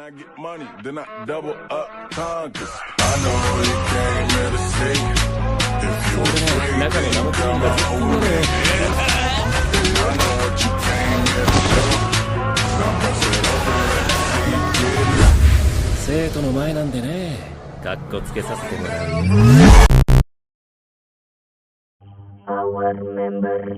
I get money, then I double up time, 'cause I know you came here to see. If you afraid, then you come out with me. I know what you came here to show. Now bust it open and see you get it. 生徒の前なんでね、かっこつけさせてもらうよ。Our member.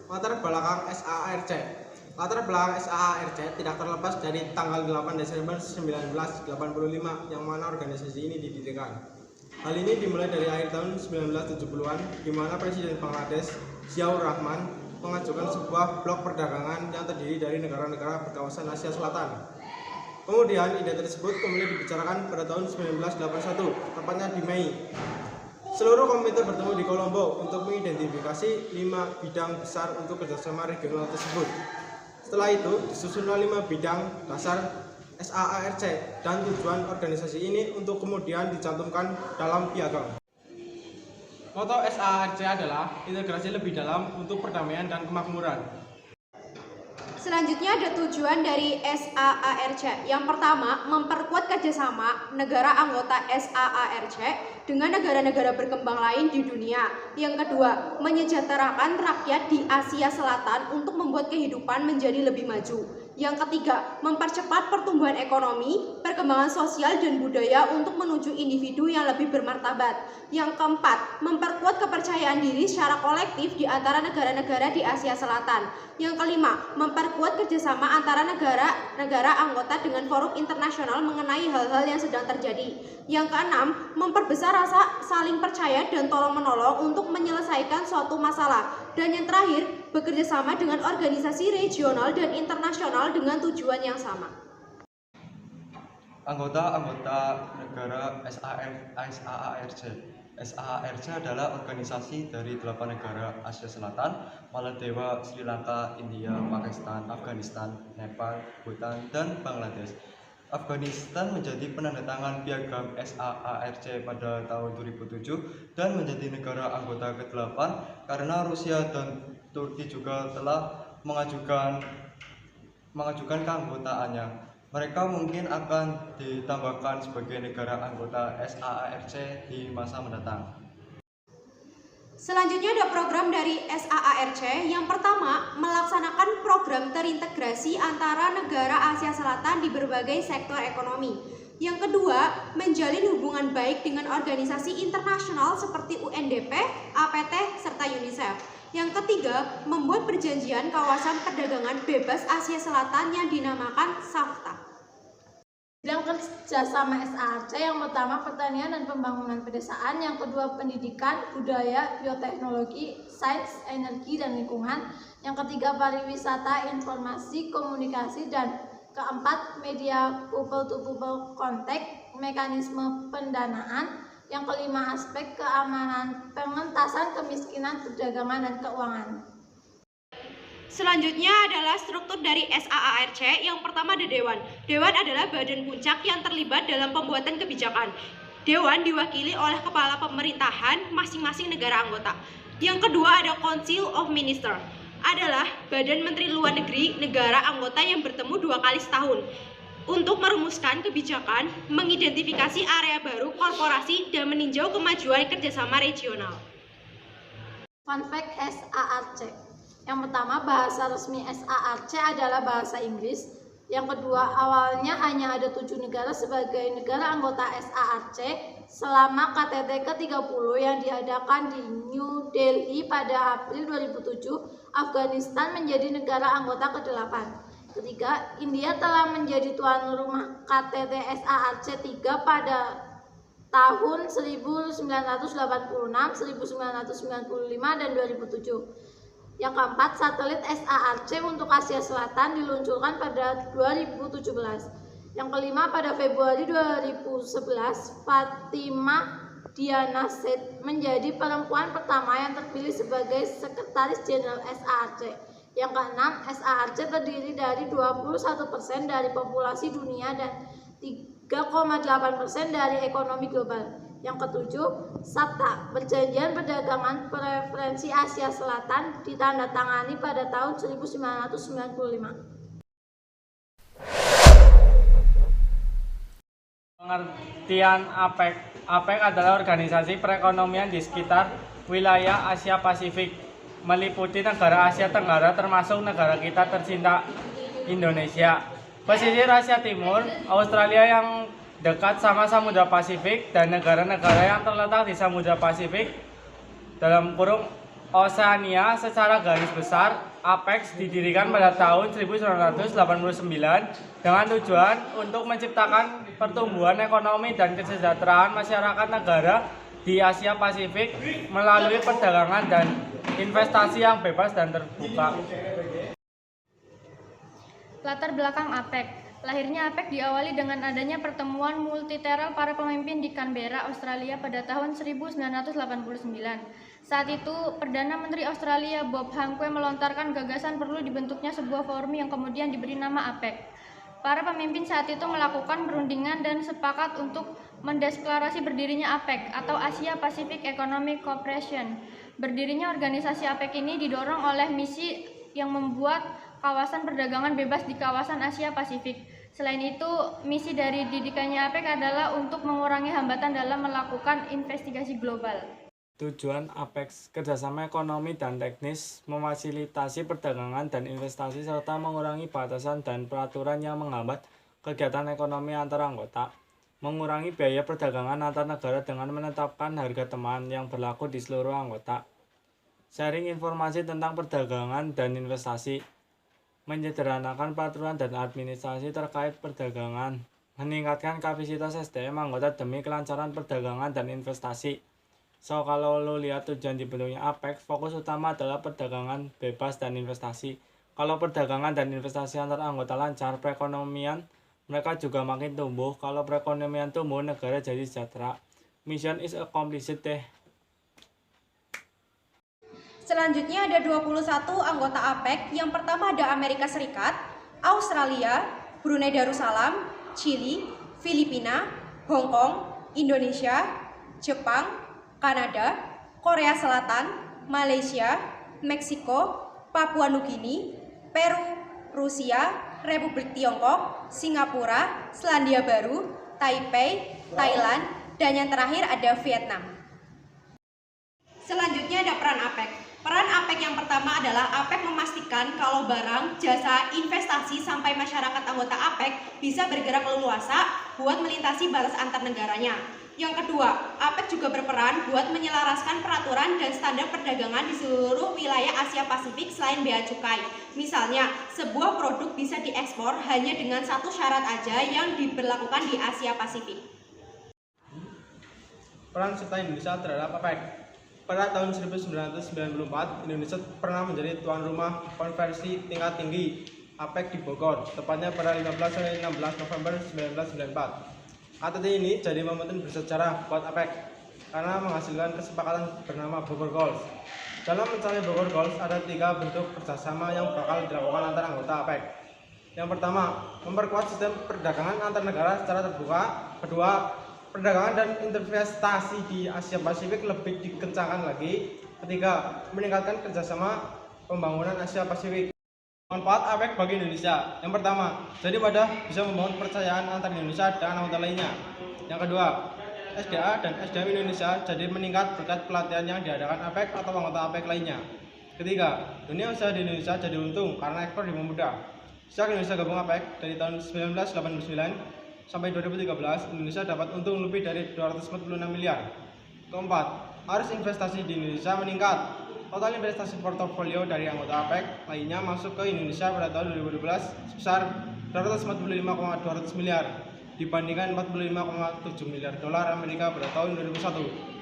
Latar belakang SAARC. Latar belakang SAARC tidak terlepas dari tanggal 8 Desember 1985 yang mana organisasi ini didirikan. Hal ini dimulai dari akhir tahun 1970-an di mana Presiden Bangladesh, Ziaur Rahman, mengajukan sebuah blok perdagangan yang terdiri dari negara-negara berkawasan Asia Selatan. Kemudian ide tersebut kemudian dibicarakan pada tahun 1981, tepatnya di Mei. Seluruh komite bertemu di Kolombo untuk mengidentifikasi 5 bidang besar untuk kerjasama regional tersebut. Setelah itu, disusunlah 5 bidang dasar SAARC dan tujuan organisasi ini untuk kemudian dicantumkan dalam piagam. Moto SAARC adalah integrasi lebih dalam untuk perdamaian dan kemakmuran. Selanjutnya ada tujuan dari SAARC. Yang pertama, memperkuat kerjasama negara anggota SAARC dengan negara-negara berkembang lain di dunia. Yang kedua, menyejahterakan rakyat di Asia Selatan untuk membuat kehidupan menjadi lebih maju. Yang ketiga, mempercepat pertumbuhan ekonomi, perkembangan sosial dan budaya untuk menuju individu yang lebih bermartabat. Yang keempat, memperkuat kepercayaan diri secara kolektif di antara negara-negara di Asia Selatan. Yang kelima, memperkuat kerjasama antara negara anggota dengan forum internasional mengenai hal-hal yang sedang terjadi. Yang keenam, memperbesar rasa saling percaya dan tolong-menolong untuk menyelesaikan suatu masalah. Dan yang terakhir, bekerja sama dengan organisasi regional dan internasional dengan tujuan yang sama. Anggota negara SAARC. SAARC adalah organisasi dari 8 negara Asia Selatan, Maladewa, Sri Lanka, India, Pakistan, Afghanistan, Nepal, Bhutan, dan Bangladesh. Afghanistan menjadi penandatangan piagam SAARC pada tahun 2007 dan menjadi negara anggota ke-8 karena Rusia dan Turki juga telah mengajukan keanggotaannya. Mereka mungkin akan ditambahkan sebagai negara anggota SAARC di masa mendatang. Selanjutnya ada program dari SAARC. Yang pertama, melaksanakan program terintegrasi antara negara Asia Selatan di berbagai sektor ekonomi. Yang kedua, menjalin hubungan baik dengan organisasi internasional seperti UNDP, APT, serta UNICEF. Yang ketiga, membuat perjanjian kawasan perdagangan bebas Asia Selatan yang dinamakan SAFTA. Bidang kerjasama SAARC yang pertama pertanian dan pembangunan pedesaan, yang kedua pendidikan, budaya, bioteknologi, sains, energi dan lingkungan, yang ketiga pariwisata, informasi, komunikasi, dan keempat media people to people contact, mekanisme pendanaan, yang kelima aspek keamanan, pengentasan kemiskinan, perdagangan dan keuangan. Selanjutnya adalah struktur dari SAARC. Yang pertama ada Dewan. Dewan adalah badan puncak yang terlibat dalam pembuatan kebijakan. Dewan diwakili oleh kepala pemerintahan masing-masing negara anggota. Yang kedua ada Council of Ministers. Adalah badan menteri luar negeri negara anggota yang bertemu 2 kali setahun untuk merumuskan kebijakan, mengidentifikasi area baru korporasi, dan meninjau kemajuan kerjasama regional. Fun fact SAARC. Yang pertama, bahasa resmi SAARC adalah bahasa Inggris. Yang kedua, awalnya hanya ada 7 negara sebagai negara anggota SAARC selama KTT ke-30 yang diadakan di New Delhi pada April 2007. Afghanistan menjadi negara anggota ke-8. Ketiga, India telah menjadi tuan rumah KTT SAARC 3 pada tahun 1986, 1995, dan 2007. Yang keempat, satelit SAARC untuk Asia Selatan diluncurkan pada 2017. Yang kelima, pada Februari 2011, Fatimah Diana Said menjadi perempuan pertama yang terpilih sebagai Sekretaris Jenderal SAARC. Yang keenam, SAARC terdiri dari 21% dari populasi dunia dan 3,8% dari ekonomi global. Yang ketujuh, SAPTA, Perjanjian Perdagangan Preferensi Asia Selatan, ditandatangani pada tahun 1995. Pengertian APEC. APEC adalah organisasi perekonomian di sekitar wilayah Asia Pasifik, meliputi negara Asia Tenggara termasuk negara kita tercinta Indonesia. Pesisir Asia Timur, Australia yang dekat sama Samudra Pasifik, dan negara-negara yang terletak di Samudra Pasifik dalam kurung Oseania. Secara garis besar, APEC didirikan pada tahun 1989 dengan tujuan untuk menciptakan pertumbuhan ekonomi dan kesejahteraan masyarakat negara di Asia Pasifik melalui perdagangan dan investasi yang bebas dan terbuka. Latar belakang APEC. Lahirnya APEC diawali dengan adanya pertemuan multilateral para pemimpin di Canberra, Australia pada tahun 1989. Saat itu, Perdana Menteri Australia Bob Hawke melontarkan gagasan perlu dibentuknya sebuah forum yang kemudian diberi nama APEC. Para pemimpin saat itu melakukan perundingan dan sepakat untuk mendeklarasi berdirinya APEC atau Asia Pacific Economic Cooperation. Berdirinya organisasi APEC ini didorong oleh misi yang membuat kawasan perdagangan bebas di kawasan Asia Pasifik. Selain itu, misi dari didikannya APEC adalah untuk mengurangi hambatan dalam melakukan investigasi global. Tujuan APEC, kerjasama ekonomi dan teknis, memfasilitasi perdagangan dan investasi, serta mengurangi batasan dan peraturan yang menghambat kegiatan ekonomi antar anggota. Mengurangi biaya perdagangan antar negara dengan menetapkan harga teman yang berlaku di seluruh anggota. Sharing informasi tentang perdagangan dan investasi. Menyederhanakan peraturan dan administrasi terkait perdagangan, meningkatkan kapasitas SDM anggota demi kelancaran perdagangan dan investasi. So, kalau lo lihat tujuan dibentuknya APEC, fokus utama adalah perdagangan bebas dan investasi. Kalau perdagangan dan investasi antar anggota lancar, perekonomian mereka juga makin tumbuh. Kalau perekonomian tumbuh, negara jadi sejahtera. Mission is accomplished deh. Selanjutnya ada 21 anggota APEC. Yang pertama ada Amerika Serikat, Australia, Brunei Darussalam, Chili, Filipina, Hong Kong, Indonesia, Jepang, Kanada, Korea Selatan, Malaysia, Meksiko, Papua Nugini, Peru, Rusia, Republik Tiongkok, Singapura, Selandia Baru, Taipei, Thailand, dan yang terakhir ada Vietnam. Selanjutnya ada peran APEC. Peran APEC yang pertama adalah APEC memastikan kalau barang, jasa, investasi sampai masyarakat anggota APEC bisa bergerak leluasa buat melintasi batas antar negaranya. Yang kedua, APEC juga berperan buat menyelaraskan peraturan dan standar perdagangan di seluruh wilayah Asia Pasifik selain bea cukai. Misalnya, sebuah produk bisa diekspor hanya dengan satu syarat aja yang diberlakukan di Asia Pasifik. Peran serta Indonesia terhadap APEC. Pada tahun 1994, Indonesia pernah menjadi tuan rumah konferensi tingkat tinggi APEC di Bogor, tepatnya pada 15-16 November 1994. KTT ini jadi momentum bersejarah buat APEC karena menghasilkan kesepakatan bernama Bogor Goals. Dalam mencapai Bogor Goals ada 3 bentuk kerjasama yang bakal dilakukan antar anggota APEC. Yang pertama, memperkuat sistem perdagangan antar negara secara terbuka. Kedua, perdagangan dan investasi di Asia Pasifik lebih dikencangkan lagi. Ketiga, meningkatkan kerjasama pembangunan Asia Pasifik. Manfaat APEC bagi Indonesia. Yang pertama, jadi wadah bisa membangun kepercayaan antar Indonesia dan anggota lainnya. Yang kedua, SDA dan SDM Indonesia jadi meningkat berkat pelatihan yang diadakan APEC atau anggota APEC lainnya. Ketiga, dunia usaha di Indonesia jadi untung karena ekspor dipermudah. Sejak Indonesia gabung APEC dari tahun 1989 sampai 2013, Indonesia dapat untung lebih dari 246 miliar. Keempat, arus investasi di Indonesia meningkat. Total investasi portofolio dari anggota APEC lainnya masuk ke Indonesia pada tahun 2012 sebesar 245,200 miliar dibandingkan 45,7 miliar dolar Amerika pada tahun 2001.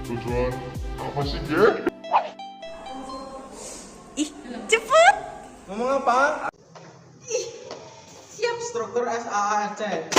Tujuan apa sih dia? Ngomong apa? Siap. Struktur SAARC.